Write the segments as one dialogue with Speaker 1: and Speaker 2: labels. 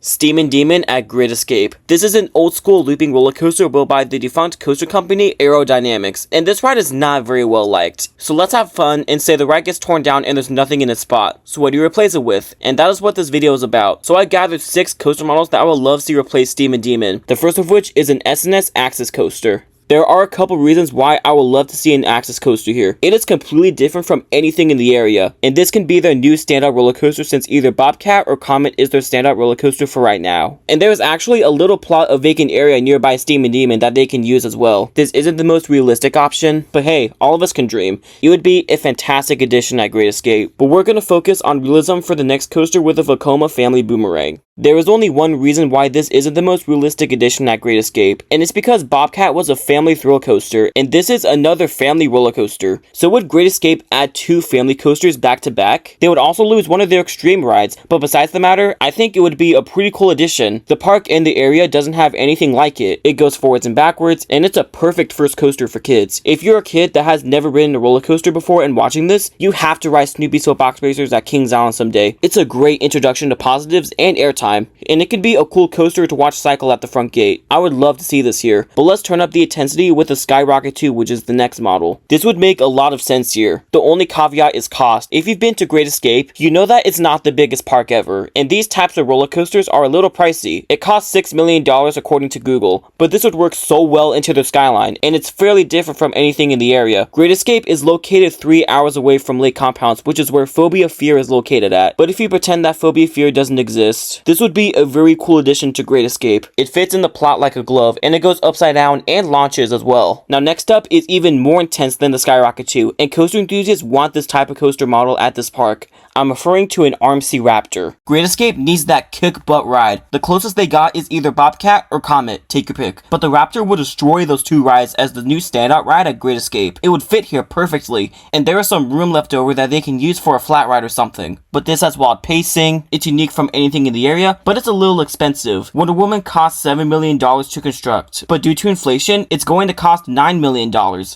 Speaker 1: Steamin Demon at Great Escape. This is an old school looping roller coaster built by the defunct coaster company Aerodynamics, and this ride is not very well liked. So let's have fun and say the ride gets torn down and there's nothing in its spot. So what do you replace it with? And that is what this video is about. So I gathered 6 coaster models that I would love to see replace Steamin Demon. The first of which is an SNS Axis coaster. There are a couple reasons why I would love to see an Axis coaster here. It is completely different from anything in the area, and this can be their new standout roller coaster since either Bobcat or Comet is their standout roller coaster for right now. And there is actually a little plot of vacant area nearby Steamin Demon that they can use as well. This isn't the most realistic option, but hey, all of us can dream. It would be a fantastic addition at Great Escape. But we're going to focus on realism for the next coaster with a Vekoma family boomerang. There is only one reason why this isn't the most realistic addition at Great Escape, and it's because Bobcat was a family thrill coaster, and this is another family roller coaster. So would Great Escape add 2 family coasters back to back? They would also lose one of their extreme rides, but besides the matter, I think it would be a pretty cool addition. The park in the area doesn't have anything like it. It goes forwards and backwards, and it's a perfect first coaster for kids. If you're a kid that has never ridden a roller coaster before and watching this, you have to ride Snoopy Soapbox Racers at Kings Island someday. It's a great introduction to positives and airtime, and it could be a cool coaster to watch cycle at the front gate. I would love to see this here, but let's turn up the intensity with the Skyrocket 2, which is the next model. This would make a lot of sense here. The only caveat is cost. If you've been to Great Escape, you know that it's not the biggest park ever, and these types of roller coasters are a little pricey. It costs $6 million according to Google, but this would work so well into their skyline, and it's fairly different from anything in the area. Great Escape is located 3 hours away from Lake Compounce, which is where Phobia Fear is located at. But if you pretend that Phobia Fear doesn't exist, this would be a very cool addition to Great Escape. It fits in the plot like a glove, and it goes upside down and launches as well. Now next up is even more intense than the Skyrocket 2, and coaster enthusiasts want this type of coaster model at this park. I'm referring to an RMC Raptor. Great Escape needs that kick butt ride. The closest they got is either Bobcat or Comet, take your pick. But the Raptor would destroy those 2 rides as the new standout ride at Great Escape. It would fit here perfectly, and there is some room left over that they can use for a flat ride or something. But this has wild pacing, it's unique from anything in the area, but it's a little expensive. Wonder Woman cost $7 million to construct, but due to inflation, it's going to cost $9 million.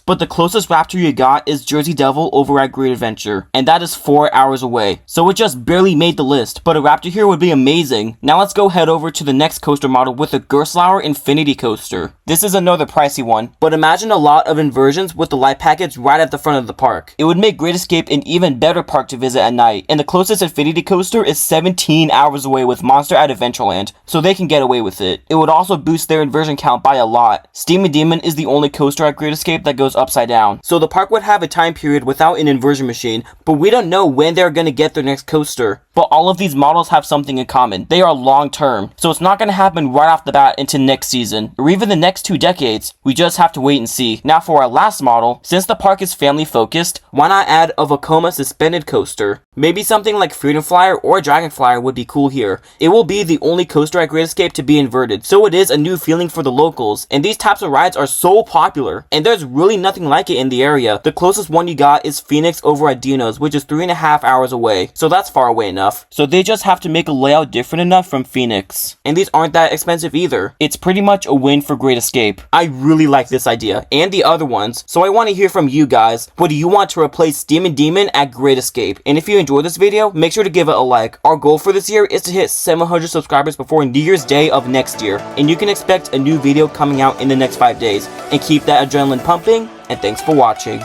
Speaker 1: But the closest Raptor you got is Jersey Devil over at Great Adventure, and that is 4 hours away. So it just barely made the list, but a Raptor here would be amazing. Now let's go head over to the next coaster model with a Gerstlauer Infinity Coaster. This is another pricey one, but imagine a lot of inversions with the light package right at the front of the park. It would make Great Escape an even better park to visit at night, and the closest Infinity Coaster is 17 hours away with Monster at Adventureland, so they can get away with it. It would also boost their inversion count by a lot. Steamin Demon is the only coaster at Great Escape that goes upside down, so the park would have a time period without an inversion machine, but we don't know when they're gonna get their next coaster. But all of these models have something in common. They are long term, so it's not gonna happen right off the bat into next season, or even the next 2 decades. We just have to wait and see. Now for our last model, since the park is family focused, why not add a Vekoma suspended coaster? Maybe something like Freedom Flyer or Dragon Flyer would be cool here. It will be the only coaster at Great Escape to be inverted, so it is a new feeling for the locals, and these types of rides are so popular, and there's really nothing like it in the area. The closest one you got is Phoenix over at Dino's, which is 3.5 hours away, so that's far away enough. So they just have to make a layout different enough from Phoenix, and these aren't that expensive either. It's pretty much a win for Great Escape. I really like this idea, and the other ones, so I want to hear from you guys. What do you want to replace Steamin Demon at Great Escape? And if you enjoyed this video, make sure to give it a like. Our goal for this year is to hit 700 subscribers before New Year's Day of next year, and you can expect a new video coming out in the next 5 days. And keep that adrenaline pumping, and thanks for watching.